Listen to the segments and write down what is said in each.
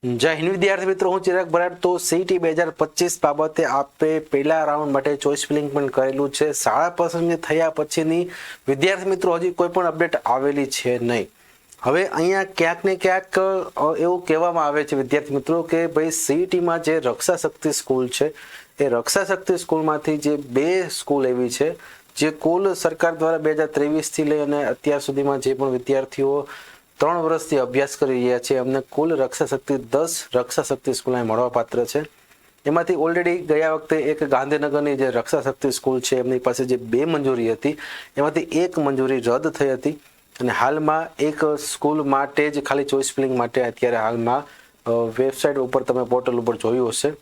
જય હિન્દ વિદ્યાર્થી મિત્રો, હું ચિરાગ બરાડ। તો સીઈટી 2025 બાબતે આપણે પહેલા રાઉન્ડ માટે ચોઇસ ફિલિંગ પણ કરેલું છે। શાળા પસંદગી થયા પછીની વિદ્યાર્થી મિત્રો હજી કોઈ પણ અપડેટ આવેલી છે નહીં। હવે અહીંયા ક્યાંક ને ક્યાંક એવું કહેવામાં આવે છે વિદ્યાર્થી મિત્રો કે ભાઈ સીઈટીમાં જે રક્ષા શક્તિ સ્કૂલ છે એ રક્ષા શક્તિ સ્કૂલમાંથી જે બે સ્કૂલ એવી છે જે કુલ સરકાર દ્વારા 2023થી લઈ અને અત્યાર સુધીમાં જે પણ વિદ્યાર્થીઓ 3 વર્ષથી અભ્યાસ કરી રહ્યા છે એમને કુલ રક્ષા શક્તિ 10 રક્ષા શક્તિ સ્કૂલ મળવા પાત્ર છે। એમાંથી ઓલરેડી ગયા વખતે એક ગાંધીનગરની જે રક્ષા શક્તિ સ્કૂલ છે એમની પાસે જે 2 મંજૂરી હતી એમાંથી એક મંજૂરી રદ થઈ હતી અને હાલમાં એક સ્કૂલ માટે જ ખાલી ચોઇસ ફિલિંગ માટે અત્યારે હાલમાં વેબસાઇટ ઉપર તમે પોર્ટલ ઉપર જોયું હશે।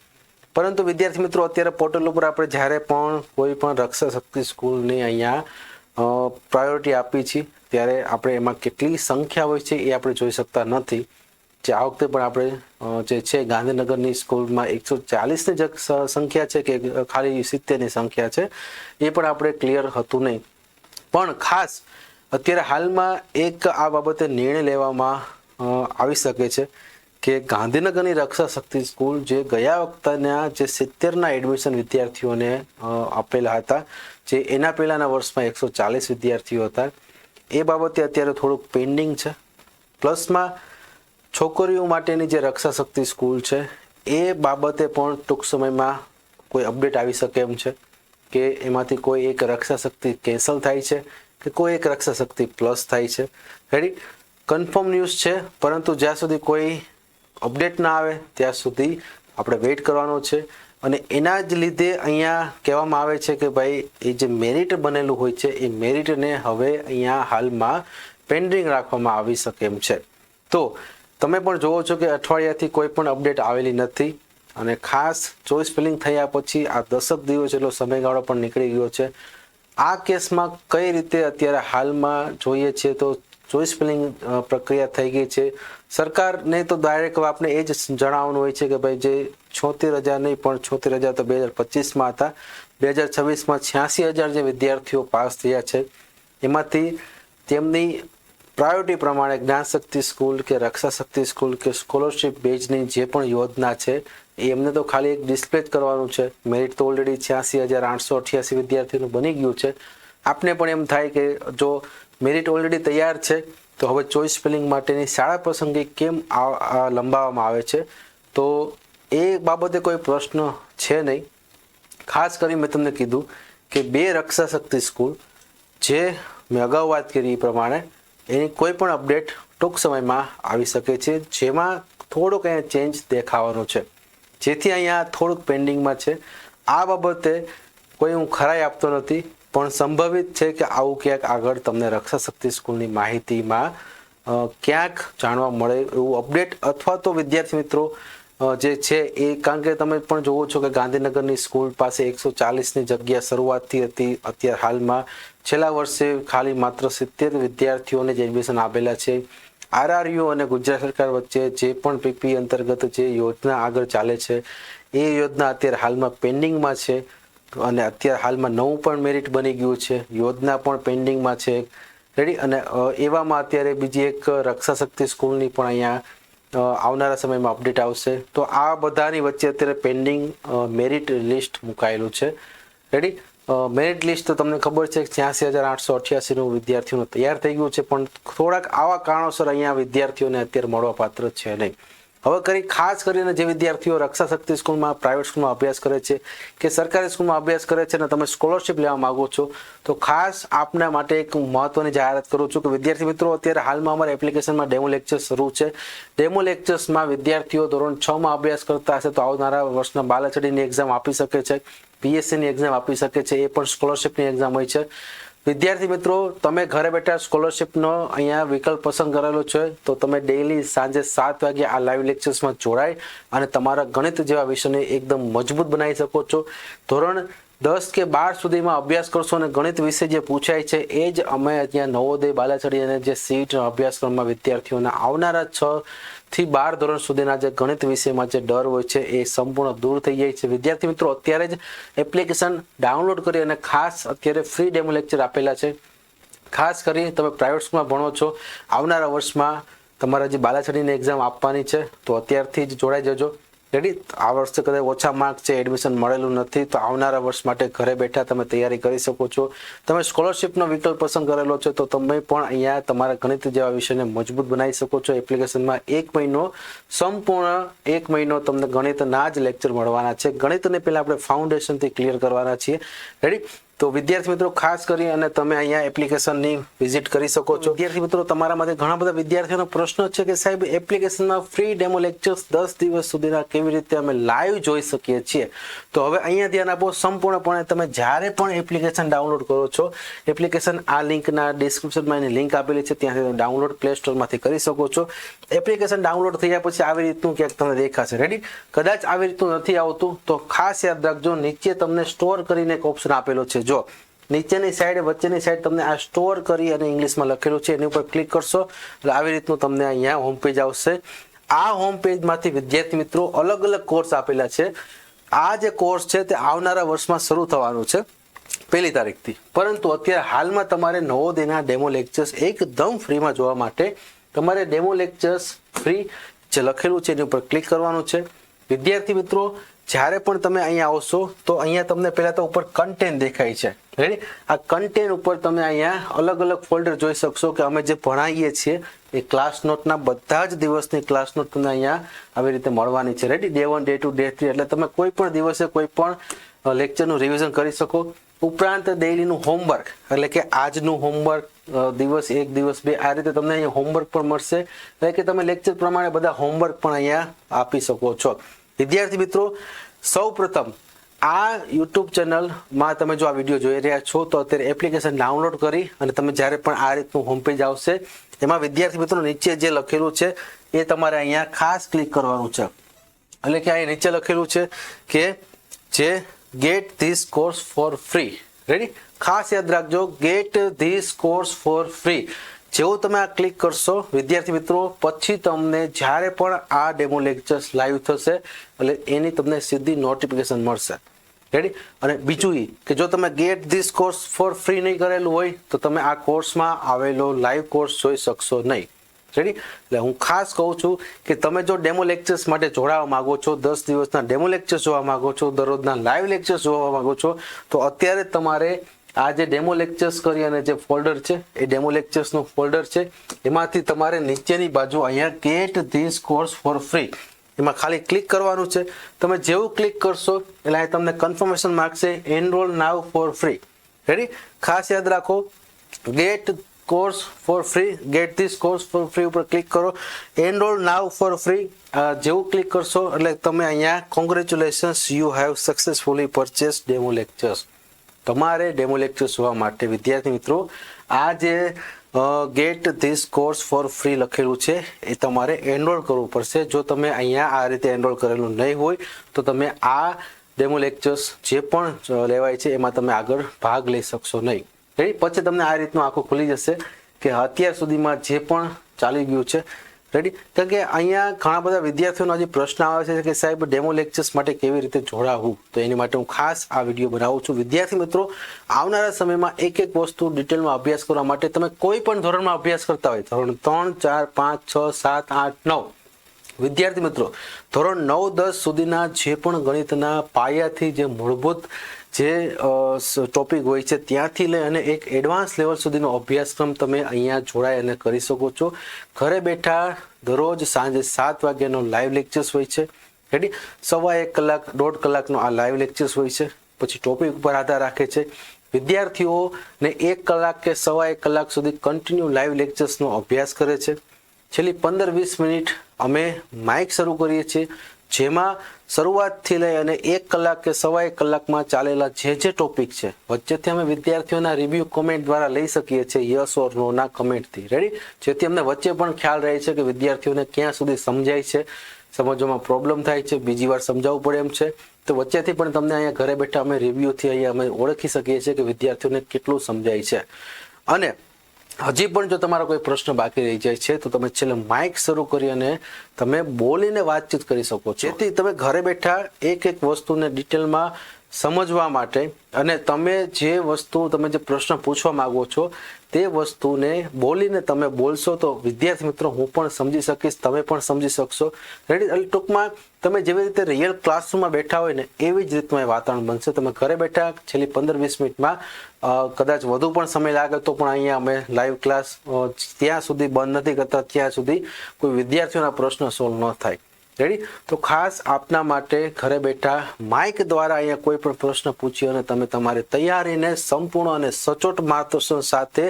પરંતુ વિદ્યાર્થી મિત્રો અત્યારે પોર્ટલ ઉપર આપણે જ્યારે પણ કોઈ પણ રક્ષા શક્તિ સ્કૂલની અહીંયા પ્રાયોરિટી આપી છે ત્યારે આપણે એમાં કેટલી સંખ્યા હોય છે એ આપણે જોઈ શકતા નથી। જે આ વખતે પણ આપણે જે છે ગાંધીનગરની સ્કૂલમાં 140ની જ સંખ્યા છે કે ખાલી 70ની સંખ્યા છે એ પણ આપણે ક્લિયર હતું નહીં। પણ ખાસ અત્યારે હાલમાં એક આ બાબતે નિર્ણય લેવામાં આવી શકે છે કે ગાંધીનગરની રક્ષા શક્તિ સ્કૂલ જે ગયા વખતના જે 70ના એડમિશન વિદ્યાર્થીઓને આપેલા હતા, જે એના પહેલાના વર્ષમાં 140 વિદ્યાર્થીઓ હતા, એ બાબતે અત્યારે થોડુંક પેન્ડિંગ છે। પ્લસમાં છોકરીઓ માટેની જે રક્ષા શક્તિ સ્કૂલ છે એ બાબતે પણ ટૂંક સમયમાં કોઈ અપડેટ આવી શકે એમ છે કે એમાંથી કોઈ એક રક્ષા શક્તિ કેન્સલ થાય છે કે કોઈ એક રક્ષા શક્તિ પ્લસ થાય છે। રેડી, કન્ફર્મ ન્યૂઝ છે, પરંતુ જ્યાં સુધી કોઈ અપડેટ ના આવે ત્યાં સુધી આપણે વેઇટ કરવાનો છે। અને એના જ લીધે અહીંયા કહેવામાં આવે છે કે ભાઈ એ જે મેરિટ બનેલું હોય છે એ મેરિટને હવે અહીંયા હાલમાં પેન્ડિંગ રાખવામાં આવી શકે એમ છે। તો તમે પણ જોવો છો કે અઠવાડિયાથી કોઈ પણ અપડેટ આવેલી નથી અને ખાસ ચોઇસ ફિલિંગ થયા પછી આ 10 દિવસ જેટલો સમયગાળો પણ નીકળી ગયો છે। આ કેસમાં કઈ રીતે અત્યારે હાલમાં જોઈએ છે તો ચોઇસ ફિલિંગ પ્રક્રિયા થઈ ગઈ છે। સરકારને તો ડાયરેક્ટ આપણે એ જ જણાવવાનું હોય છે કે ભાઈ જે 76,000 નહીં પણ 76,000 તો 2025માં હતા, 2026માં 86,000 જે વિદ્યાર્થીઓ પાસ થયા છે એમાંથી તેમની પ્રાયોરિટી પ્રમાણે જ્ઞાન શક્તિ સ્કૂલ કે રક્ષા શક્તિ સ્કૂલ કે સ્કોલરશિપ બેઝની જે પણ યોજના છે એ એમને તો ખાલી એક ડિસ્પ્લે જ કરવાનું છે। મેરિટ તો ઓલરેડી 86,888 વિદ્યાર્થીઓનું બની ગયું છે। આપને પણ એમ થાય કે જો મેરિટ ઓલરેડી તૈયાર છે તો હવે ચોઇસ ફિલિંગ માટેની શાળા પસંદગી કેમ લંબાવવામાં આવે છે, તો એ બાબતે કોઈ પ્રશ્ન છે નહીં। ખાસ કરી મેં તમને કીધું કે 2 રક્ષા શક્તિ સ્કૂલ જે મેં અગાઉ વાત કરી એ પ્રમાણે એની કોઈ પણ અપડેટ ટૂંક સમયમાં આવી શકે છે, જેમાં થોડોક અહીંયા ચેન્જ દેખાવાનો છે, જેથી અહીંયા થોડુંક પેન્ડિંગમાં છે। આ બાબતે કોઈ હું ખરાઈ આપતો નથી, પણ સંભવિત છે કે આવું ક્યાંક આગળ તમને રક્ષા શક્તિ સ્કૂલની માહિતીમાં ક્યાંક જાણવા મળે એવું અપડેટ, અથવા તો વિદ્યાર્થી મિત્રો જે છે એ કારણ કે તમે પણ જોવો છો કે ગાંધીનગરની સ્કૂલ પાસે 140ની જગ્યા શરૂઆતથી હતી, અત્યારે હાલમાં છેલ્લા વર્ષે ખાલી માત્ર 70 વિદ્યાર્થીઓને જ એડમિશન આપેલા છે। આરઆરયુ અને ગુજરાત સરકાર વચ્ચે જે પણ પીપી અંતર્ગત જે યોજના આગળ ચાલે છે એ યોજના અત્યારે હાલમાં પેન્ડિંગમાં છે અને અત્યારે હાલમાં નવું પણ મેરિટ બની ગયું છે, યોજના પણ પેન્ડિંગમાં છે। રેડી, અને એવામાં અત્યારે બીજી એક રક્ષા શક્તિ સ્કૂલની પણ અહીંયા આવનારા સમયમાં અપડેટ આવશે। તો આ બધાની વચ્ચે અત્યારે પેન્ડિંગ મેરિટ લિસ્ટ મુકાયેલું છે। રેડી, મેરિટ લિસ્ટ તો તમને ખબર છે 86,888નું વિદ્યાર્થીઓનું તૈયાર થઈ ગયું છે, પણ થોડાક આવા કારણોસર અહીંયા વિદ્યાર્થીઓને અત્યારે મળવા પાત્ર છે નહીં। હવે ખાસ કરીને જે વિદ્યાર્થીઓ રક્ષા શક્તિ સ્કૂલમાં પ્રાઇવેટ સ્કૂલમાં અભ્યાસ કરે છે કે સરકારી સ્કૂલમાં અભ્યાસ કરે છે અને તમે સ્કોલરશિપ લેવા માગો છો તો ખાસ આપના માટે એક મહત્વની જાહેરાત કરું છું કે વિદ્યાર્થી મિત્રો અત્યારે હાલમાં અમારા એપ્લિકેશનમાં ડેમો લેક્ચર શરૂ છે। ડેમો લેક્ચર્સમાં વિદ્યાર્થીઓ ધોરણ 6માં અભ્યાસ કરતા હશે તો આવનારા વર્ષના બાલાછડીની એક્ઝામ આપી શકે છે, પીએસસીની એક્ઝામ આપી શકે છે, એ પણ સ્કોલરશિપની એક્ઝામ હોય છે। વિદ્યાર્થી મિત્રો તમે ઘરે બેઠા સ્કોલરશિપનો અહીંયા વિકલ્પ પસંદ કરેલો છે તો તમે ડેઈલી સાંજે 7 વાગે આ લાઈવ લેક્ચર્સમાં જોડાઈ અને તમારા ગણિત જેવા વિષયને એકદમ મજબૂત બનાવી શકો છો। ધોરણ 10 કે 12 સુધીમાં અભ્યાસ કરશો અને ગણિત વિશે જે પૂછાય છે એ જ અમે અહીંયા નવોદય બાલાછડી અને જે સીટ અભ્યાસક્રમમાં વિદ્યાર્થીઓના આવનારા 6 થી 12 ધોરણ સુધીના જે ગણિત વિષયમાં જે ડર હોય છે એ સંપૂર્ણ દૂર થઈ જાય છે। વિદ્યાર્થી મિત્રો અત્યારે જ એપ્લિકેશન ડાઉનલોડ કરી અને ખાસ અત્યારે ફ્રી ડેમો લેક્ચર આપેલા છે। ખાસ કરી તમે પ્રાઇવેટ સ્કૂલમાં ભણો છો, આવનારા વર્ષમાં તમારા જે બાલાછડીની એક્ઝામ આપવાની છે તો અત્યારથી જ જોડાઈ જજો. રેડી? આ વર્ષે કદાચ ઓછા માર્ક છે, એડમિશન મળેલું નથી, તો આવનારા વર્ષ માટે ઘરે બેઠા તમે તૈયારી કરી શકો છો. તમે સ્કોલરશિપનો વિકલ્પ પસંદ કરેલો છે તો તમે પણ અહીંયા તમારા ગણિત જેવા વિષયને મજબૂત બનાવી શકો છો. એપ્લિકેશનમાં 1 મહિનો સંપૂર્ણ 1 મહિનો તમને ગણિતના જ લેક્ચર મળવાના છે. ગણિતને પહેલા આપણે ફાઉન્ડેશનથી ક્લિયર કરવાના છીએ. રેડી? તો વિદ્યાર્થી મિત્રો ખાસ કરી અને તમે અહીંયા એપ્લિકેશનની વિઝિટ કરી શકો છો. વિદ્યાર્થી મિત્રો, તમારામાંથી ઘણા બધા વિદ્યાર્થીઓનો પ્રશ્ન છે કે સાહેબ એપ્લિકેશનમાં ફ્રી ડેમો લેક્ચર્સ 10 દિવસ સુધીના કેવી રીતે અમે લાઈવ જોઈ શકીએ છીએ? તો હવે અહીંયા ધ્યાન આપો. સંપૂર્ણપણે તમે જ્યારે પણ એપ્લિકેશન ડાઉનલોડ કરો છો, એપ્લિકેશન આ લિંકના ડિસ્ક્રિપ્શનમાં એની લિંક આપેલી છે, ત્યાંથી તમે ડાઉનલોડ પ્લે સ્ટોરમાંથી કરી શકો છો. એપ્લિકેશન ડાઉનલોડ થયા પછી આવી રીતનું ક્યાંક તમને દેખાશે. રેડી? કદાચ આવી રીતનું નથી આવતું તો ખાસ યાદ રાખજો, નીચે તમને સ્ટોર કરીને એક ઓપ્શન આપેલો છે. જો નીચેની સાઈડ, વચ્ચેની સાઈડ તમને આ સ્ટોર કરી અને ઇંગ્લિશમાં લખેલું છે, એની ઉપર ક્લિક કરશો એટલે આવી રીતનું તમને અહીંયા હોમ પેજ આવશે. આ હોમ પેજમાંથી વિદ્યાર્થી મિત્રો અલગ અલગ કોર્સ આપેલા છે. આ જે કોર્સ છે તે આવનારા વર્ષમાં શરૂ થવાનું છે 1 તારીખથી, પરંતુ અત્યારે હાલમાં તમારે નવોદયના ડેમો લેક્ચર્સ એકદમ ફ્રીમાં જોવા માટે તમારે ડેમો લેક્ચર્સ ફ્રી જે લખેલું છે એની ઉપર ક્લિક કરવાનું છે. વિદ્યાર્થી મિત્રો, જ્યારે પણ તમે અહીંયા આવશો તો અહીંયા તમને પહેલા તો ઉપર કન્ટેન્ટ દેખાય છે. રેડી? આ કન્ટેન્ટ ઉપર તમે અહીંયા અલગ અલગ ફોલ્ડર જોઈ શકશો કે અમે જે ભણાવીએ છીએ એ ક્લાસ નોટના બધા જ દિવસની ક્લાસ નોટ તમને અહીંયા આવી રીતે મળવાની છે. રેડી? Day 1, Day 2, Day 3 એટલે તમે કોઈ પણ દિવસે કોઈ પણ લેક્ચરનું રિવિઝન કરી શકો. ઉપરાંત ડેઈલીનું હોમવર્ક એટલે કે આજનું હોમવર્ક, દિવસ 1, દિવસ 2, આ રીતે તમને અહીંયા હોમવર્ક પણ મળશે. એટલે કે તમે લેક્ચર પ્રમાણે બધા હોમવર્ક પણ અહીંયા આપી શકો છો. વિદ્યાર્થી મિત્રો, સૌ પ્રથમ આ યુટ્યુબ ચેનલમાં તમે જો આ વિડીયો જોઈ રહ્યા છો તો અત્યારે એપ્લિકેશન ડાઉનલોડ કરી અને તમે જ્યારે પણ આ રીતનું હોમ પેજ આવશે એમાં વિદ્યાર્થી મિત્રો નીચે જે લખેલું છે એ તમારે અહીંયા ખાસ ક્લિક કરવાનું છે. એટલે કે અહીંયા નીચે લખેલું છે કે જે get this course for free. Ready? ખાસ યાદ રાખજો, get this course for free. જેવું તમે આ ક્લિક કરશો વિદ્યાર્થી મિત્રો, પછી તમને જ્યારે પણ આ ડેમો લેક્ચર્સ લાઈવ થશે એટલે એની તમને સીધી નોટિફિકેશન મળશે. રેડી? અને બીજું એ કે જો તમે get this course for free નહીં કરેલું હોય તો તમે આ કોર્સમાં આવેલો લાઈવ કોર્સ જોઈ શકશો નહીં. રેડી? એટલે હું ખાસ કહું છું કે તમે જો ડેમો લેક્ચર્સ માટે જોડાવા માંગો છો, 10 દિવસના ડેમો લેક્ચર્સ જોવા માંગો છો, દરરોજના લાઈવ લેક્ચર્સ જોવા માંગો છો, તો અત્યારે તમારે આ જે ડેમો લેક્ચર્સ કરી અને જે ફોલ્ડર છે એ ડેમો લેક્ચર્સનું ફોલ્ડર છે, એમાંથી તમારે નીચેની બાજુ અહીંયા get this course for free એમાં ખાલી ક્લિક કરવાનું છે. તમે જેવું ક્લિક કરશો એટલે અહીં તમને કન્ફર્મેશન માંગશે, enroll now for free. Ready? ખાસ યાદ રાખો, get course for free, get this course for free ઉપર ક્લિક કરો, એનરોલ નાવ ફોર ફ્રી જેવું ક્લિક કરશો એટલે તમે અહીંયા congratulations, you have successfully purchase demo lectures. તમારે ડેમો લેક્ચર્સ જોવા માટે વિદ્યાર્થી મિત્રો આ જે get this course for free લખેલું છે એ તમારે એનરોલ કરવું પડશે. જો તમે અહીંયા આ રીતે એનરોલ કરેલું નહીં હોય તો તમે આ ડેમો લેક્ચર્સ જે પણ લેવાય છે એમાં તમે આગળ ભાગ લઈ શકશો નહીં. પછી તમને આ રીતનું આખું ખુલી જશે કે અત્યાર સુધીમાં જે પણ ચાલી ગયું છે. રેડી? કારણ કે અહીંયા ઘણા બધા વિદ્યાર્થીઓનો હજી પ્રશ્ન આવે છે કે સાહેબ ડેમો લેક્ચર્સ માટે કેવી રીતે જોડાવવું, તો એની માટે હું ખાસ આ વિડીયો બનાવું છું. વિદ્યાર્થી મિત્રો, આવનારા સમયમાં એક એક વસ્તુ ડિટેલમાં અભ્યાસ કરવા માટે તમે કોઈ પણ ધોરણમાં અભ્યાસ કરતા હોય, ધોરણ 3, 4, 5, 6, 7, 8, 9, વિદ્યાર્થી મિત્રો ધોરણ 9, 10 સુધીના જે પણ ગણિતના પાયાથી જે મૂળભૂત જે ટોપિક હોય છે ત્યાંથી લઈ અને એક એડવાન્સ લેવલ સુધીનો અભ્યાસક્રમ તમે અહીંયા જોડાઈ અને કરી શકો છો. ઘરે બેઠા દરરોજ સાંજે 7 વાગ્યાનો લાઈવ લેક્ચર્સ હોય છે. રેડી? 1.25 કલાક, 1.5 કલાકનો આ લાઈવ લેક્ચર્સ હોય છે. પછી ટોપિક ઉપર આધાર રાખે છે. વિદ્યાર્થીઓને 1 કલાક કે 1.25 કલાક સુધી કન્ટિન્યુ લાઈવ લેક્ચર્સનો અભ્યાસ કરે છે. છેલ્લી 15-20 મિનિટ અમે માઇક શરૂ કરીએ છીએ, જેમાં શરૂઆતથી લઈ અને 1 કલાક કે 1.25 કલાકમાં ચાલેલા જે ટોપિક છે વચ્ચેથી અમે વિદ્યાર્થીઓના રિવ્યુ કોમેન્ટ દ્વારા લઈ શકીએ છીએ, યસ ઓર નો ના કમેન્ટથી. રેડી? જેથી અમને વચ્ચે પણ ખ્યાલ રહે છે કે વિદ્યાર્થીઓને ક્યાં સુધી સમજાય છે, સમજવામાં પ્રોબ્લેમ થાય છે, બીજી વાર સમજાવવું પડે એમ છે, તો વચ્ચેથી પણ તમને અહીંયા ઘરે બેઠા અમે રિવ્યુથી અહીંયા અમે ઓળખી શકીએ છીએ કે વિદ્યાર્થીઓને કેટલું સમજાય છે. અને હજી પણ જો તમારો કોઈ પ્રશ્ન બાકી રહી જાય છે તો તમે છેલ્લે માઇક શરૂ કરી અને તમે બોલીને વાતચીત કરી શકો છો, જેથી તમે ઘરે બેઠા એક એક વસ્તુને ડિટેલમાં સમજવા માટે અને તમે જે વસ્તુ તમે જે પ્રશ્ન પૂછવા માંગો છો તે વસ્તુને બોલીને તમે બોલશો તો વિદ્યાર્થી મિત્રો હું પણ સમજી શકીશ, તમે પણ સમજી શકશો. રેડી? એટલે ટૂંકમાં તમે જેવી રીતે રિયલ ક્લાસરૂમમાં બેઠા હોય ને એવી જ રીતનું એ વાતાવરણ બનશે. તમે ઘરે બેઠા છેલ્લી 15-20 મિનિટમાં કદાચ વધુ પણ સમય લાગે તો પણ અહીંયા અમે લાઈવ ક્લાસ ત્યાં સુધી બંધ નથી કરતા ત્યાં સુધી કોઈ વિદ્યાર્થીઓના પ્રશ્ન સોલ્વ ન થાય. રેડી? તો ખાસ આપના માટે ઘરે બેઠા માઇક દ્વારા અહીંયા કોઈ પણ પ્રશ્ન પૂછી અને તમે તમારી તૈયારીને સંપૂર્ણ અને સચોટ માર્ગદર્શન સાથે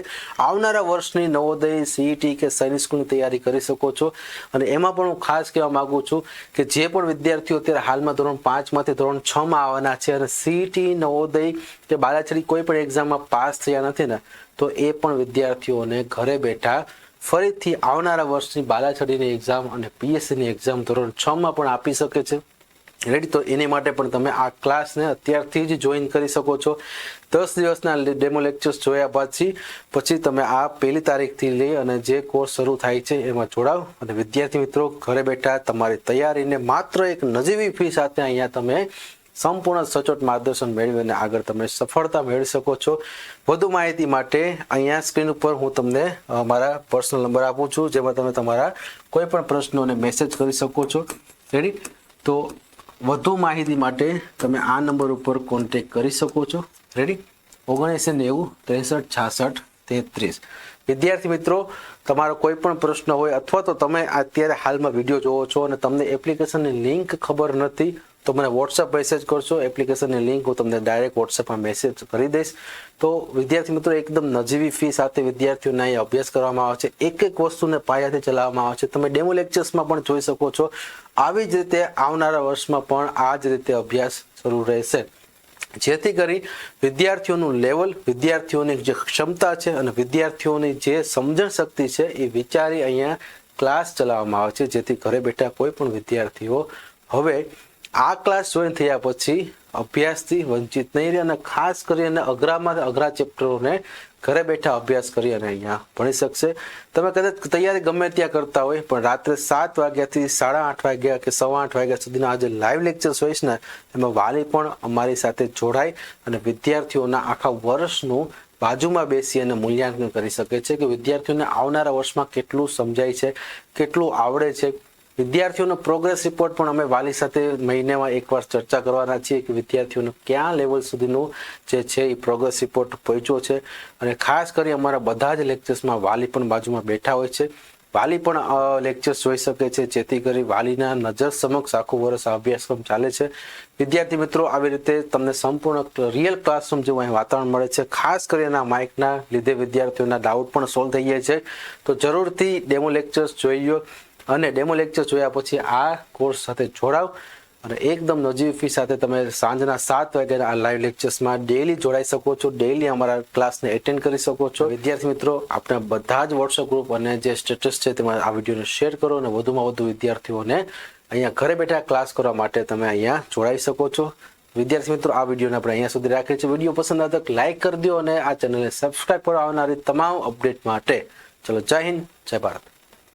આવનારા વર્ષની નવોદય, સીઈટી કે સૈનિક સ્કૂલની તૈયારી કરી શકો છો. અને એમાં પણ હું ખાસ કહેવા માંગુ છું કે જે પણ વિદ્યાર્થીઓ અત્યારે હાલમાં ધોરણ 5 માંથી ધોરણ 6 માં આવવાના છે અને સીઈટી, નવોદય કે બાલાછડી કોઈ પણ એક્ઝામમાં પાસ થયા નથી ને તો એ પણ વિદ્યાર્થીઓને ઘરે બેઠા ફરીથી આવનારા વર્ષની બાલાછડીની એક્ઝામ અને પીએસસીની એક્ઝામ ધોરણ 6 માં પણ આપી શકે છે. રેડી? તો એની માટે પણ તમે આ ક્લાસને અત્યારથી જ જોઈન કરી શકો છો. 10 દિવસના ડેમો લેક્ચર્સ જોયા પછી તમે આ 1 તારીખથી લઈ અને જે કોર્સ શરૂ થાય છે એમાં જોડાવ અને વિદ્યાર્થી મિત્રો ઘરે બેઠા તમારી તૈયારીને માત્ર એક નજીવી ફી સાથે અહીંયા તમે સંપૂર્ણ સચોટ માર્ગદર્શન મેળવીને આગળ તમે સફળતા મેળવી શકો છો. વધુ માહિતી માટે અહીંયા સ્ક્રીન ઉપર હું તમને મારા પર્સનલ નંબર આપું છું જેમાં તમે તમારા કોઈ પણ પ્રશ્નોને મેસેજ કરી શકો છો. રેડી? તો વધુ માહિતી માટે તમે આ નંબર ઉપર કોન્ટેક્ટ કરી શકો છો. રેડી? 7990 63 66 33. વિદ્યાર્થી મિત્રો તમારો કોઈ પણ પ્રશ્ન હોય અથવા તો તમે અત્યારે હાલમાં વિડીયો જોવો છો અને તમને એપ્લિકેશનની લિંક ખબર નથી તો મને વોટ્સઅપ મેસેજ કરશો. એપ્લિકેશનની લિંક હું તમને ડાયરેક્ટ વોટ્સઅપમાં મેસેજ કરી દઈશ. તો વિદ્યાર્થી મિત્રો એકદમ નજીવી ફી સાથે વિદ્યાર્થીઓને અહીં અભ્યાસ કરવામાં આવે છે. એક એક વસ્તુને પાયાથી ચલાવવામાં આવે છે. તમે ડેમો લેક્ચર્સમાં પણ જોઈ શકો છો. આવી જ રીતે આવનારા વર્ષમાં પણ આ જ રીતે અભ્યાસ શરૂ રહેશે જેથી કરી વિદ્યાર્થીઓનું લેવલ, વિદ્યાર્થીઓની જે ક્ષમતા છે અને વિદ્યાર્થીઓની જે સમજણ શક્તિ છે એ વિચારી અહીંયા ક્લાસ ચલાવવામાં આવે છે જેથી ઘરે બેઠા કોઈ પણ વિદ્યાર્થીઓ હવે આ ક્લાસ જોઈન થયા પછી અભ્યાસથી વંચિત નહીં રહે અને ખાસ કરીને અઘરામાં અઘરા ચેપ્ટરોને ઘરે બેઠા અભ્યાસ કરી અને અહીંયા ભણી શકશે. તમે કદાચ તૈયારી ગમે ત્યાં કરતા હોય પણ રાત્રે 7 વાગ્યાથી 8:30 વાગ્યા કે 8:15 વાગ્યા સુધીના આજે લાઈવ લેક્ચર્સ હોય છે ને એમાં વાલી પણ અમારી સાથે જોડાય અને વિદ્યાર્થીઓના આખા વર્ષનું બાજુમાં બેસી અને મૂલ્યાંકન કરી શકે છે કે વિદ્યાર્થીઓને આવનારા વર્ષમાં કેટલું સમજાય છે, કેટલું આવડે છે. વિદ્યાર્થીઓનો પ્રોગ્રેસ રિપોર્ટ પણ અમે વાલી સાથે મહિનામાં એકવાર ચર્ચા કરવાના છીએ કે વિદ્યાર્થીઓનો કયા લેવલ સુધીનું જે છે એ પ્રોગ્રેસ રિપોર્ટ પહોંચ્યો છે. અને ખાસ કરી અમારા બધા જ લેક્ચર્સમાં વાલી પણ બાજુમાં બેઠા હોય છે. વાલી પણ લેક્ચર્સ જોઈ શકે છે જેથી કરી વાલીના નજર સમક્ષ આખું વર્ષ આ અભ્યાસક્રમ ચાલે છે. વિદ્યાર્થી મિત્રો આવી રીતે તમને સંપૂર્ણ રિયલ ક્લાસરૂમ જેવું અહીં વાતાવરણ મળે છે. ખાસ કરીને આ માઇકના લીધે વિદ્યાર્થીઓના ડાઉટ પણ સોલ્વ થઈ જાય છે. તો જરૂરથી ડેમો લેક્ચર્સ જોઈ લો અને ડેમો લેક્ચર જોયા પછી આ કોર્સ સાથે જોડાવ અને એકદમ નજીવી ફી સાથે તમે સાંજના 7 વાગ્યાના આ લાઈવ લેક્ચર્સમાં ડેઈલી જોડાઈ શકો છો. ડેઈલી અમારા ક્લાસને એટેન્ડ કરી શકો છો. વિદ્યાર્થી મિત્રો આપણા બધા જ વોટ્સએપ ગ્રુપ અને જે સ્ટેટસ છે તેમાં આ વિડીયોને શેર કરો અને વધુમાં વધુ વિદ્યાર્થીઓને અહીંયા ઘરે બેઠા ક્લાસ કરવા માટે તમે અહીંયા જોડાઈ શકો છો. વિદ્યાર્થી મિત્રો આ વિડીયોને આપણે અહીંયા સુધી રાખીએ છીએ. વિડીયો પસંદ આવે તો લાઈક કરી દો અને આ ચેનલને સબસ્ક્રાઈબ કરો આવનારી તમામ અપડેટ માટે. ચલો, જય હિન્દ, જય ભારત.